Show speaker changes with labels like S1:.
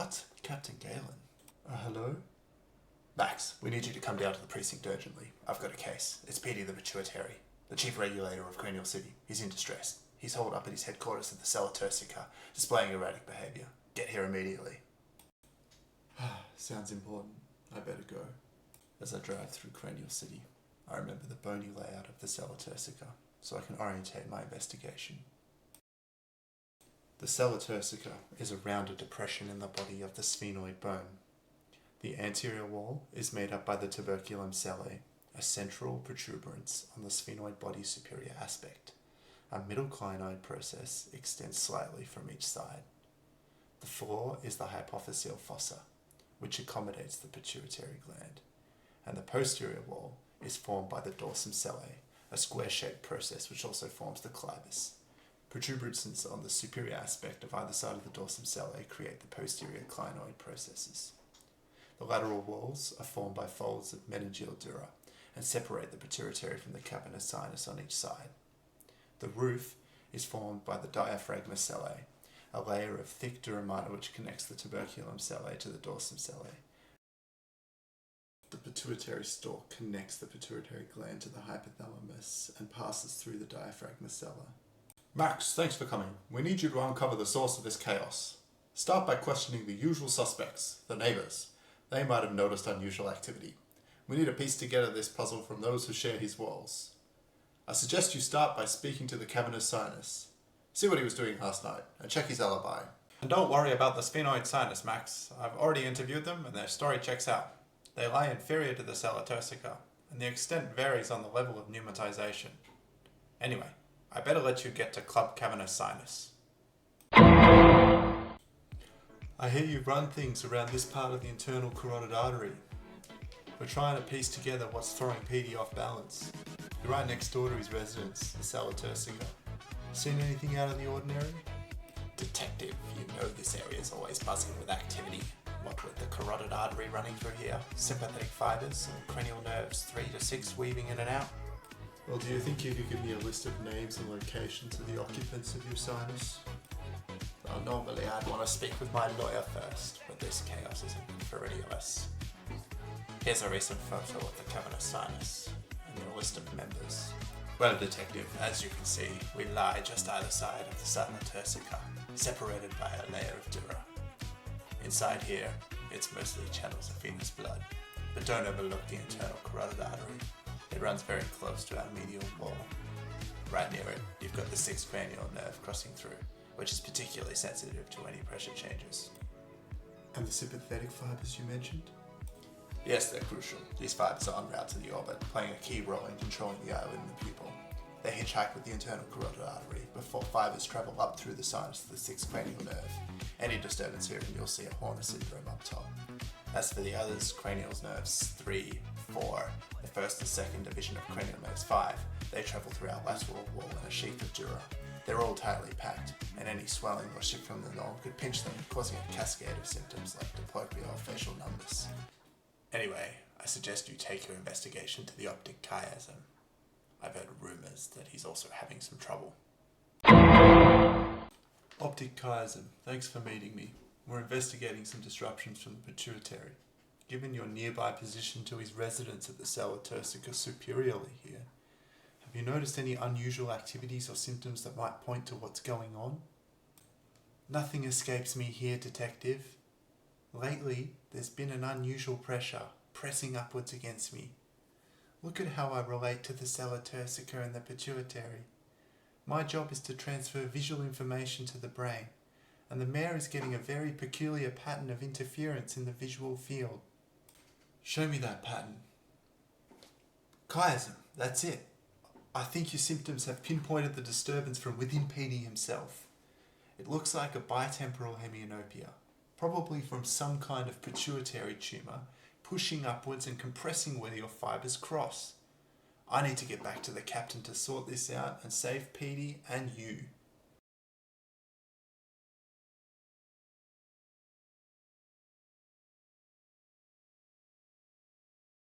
S1: What? Captain Galen? Hello? Max, we need you to come down to the precinct urgently. I've got a case. It's Petey the Pituitary, the chief regulator of Cranial City. He's in distress. He's holed up at his headquarters at the sella turcica, displaying erratic behaviour. Get here immediately. Sounds important. I better go. As I drive through Cranial City, I remember the bony layout of the sella turcica, so I can orientate my investigation. The sella turcica is a rounded depression in the body of the sphenoid bone. The anterior wall is made up by the tuberculum sellae, a central protuberance on the sphenoid body's superior aspect. A middle clinoid process extends slightly from each side. The floor is the hypophyseal fossa, which accommodates the pituitary gland, and the posterior wall is formed by the dorsum sellae, a square-shaped process which also forms the clivus. Protuberances on the superior aspect of either side of the dorsum sellae create the posterior clinoid processes. The lateral walls are formed by folds of meningeal dura and separate the pituitary from the cavernous sinus on each side. The roof is formed by the diaphragma sellae, a layer of thick dura mater which connects the tuberculum sellae to the dorsum sellae. The pituitary stalk connects the pituitary gland to the hypothalamus and passes through the diaphragma sella. Max, thanks for coming. We need you to uncover the source of this chaos. Start by questioning the usual suspects, the neighbours. They might have noticed unusual activity. We need to piece together this puzzle from those who share his walls. I suggest you start by speaking to the cavernous sinus. See what he was doing last night, and check his alibi.
S2: And don't worry about the sphenoid sinus, Max. I've already interviewed them, and their story checks out. They lie inferior to the sella turcica, and the extent varies on the level of pneumatization. Anyway, I better let you get to Club Cavernous Sinus.
S1: I hear you run things around this part of the internal carotid artery. We're trying to piece together what's throwing Petey off balance. You're right next door to his residence, the sella turcica. Seen anything out of the ordinary?
S2: Detective, you know this area is always buzzing with activity. What with the carotid artery running through here, sympathetic fibres and cranial nerves 3 to 6 weaving in and out.
S1: Well, do you think you could give me a list of names and locations of the occupants of your sinus?
S2: Well, normally I'd want to speak with my lawyer first, but this chaos isn't good for any of us. Here's a recent photo of the cavernous sinus and your list of members. Well, Detective, as you can see, we lie just either side of the sella turcica, separated by a layer of dura. Inside here, it's mostly channels of venous blood, but don't overlook the internal carotid artery. It runs very close to our medial wall. Right near it, you've got the 6th cranial nerve crossing through, which is particularly sensitive to any pressure changes.
S1: And the sympathetic fibres you mentioned?
S2: Yes, they're crucial. These fibres are en route to the orbit, playing a key role in controlling the eyelid and the pupil. They hitchhike with the internal carotid artery before fibres travel up through the sinus to the 6th cranial nerve. Any disturbance here and you'll see a Horner syndrome up top. As for the others, cranial nerves 3, 4, the 1st and 2nd division of cranial nerves 5, they travel through our lateral wall in a sheath of dura. They're all tightly packed, and any swelling or shift from the norm could pinch them, causing a cascade of symptoms like diplopia or facial numbness. Anyway, I suggest you take your investigation to the optic chiasm. I've heard rumours that he's also having some trouble.
S1: Optic chiasm, thanks for meeting me. We're investigating some disruptions from the pituitary. Given your nearby position to his residence at the sella turcica superiorly here, have you noticed any unusual activities or symptoms that might point to what's going on? Nothing escapes me here, Detective. Lately, there's been an unusual pressure pressing upwards against me. Look at how I relate to the sella turcica and the pituitary. My job is to transfer visual information to the brain, and the mayor is getting a very peculiar pattern of interference in the visual field. Show me that pattern. Chiasm, that's it. I think your symptoms have pinpointed the disturbance from within Petey himself. It looks like a bitemporal hemianopia, probably from some kind of pituitary tumour, pushing upwards and compressing where your fibres cross. I need to get back to the captain to sort this out and save Petey and you.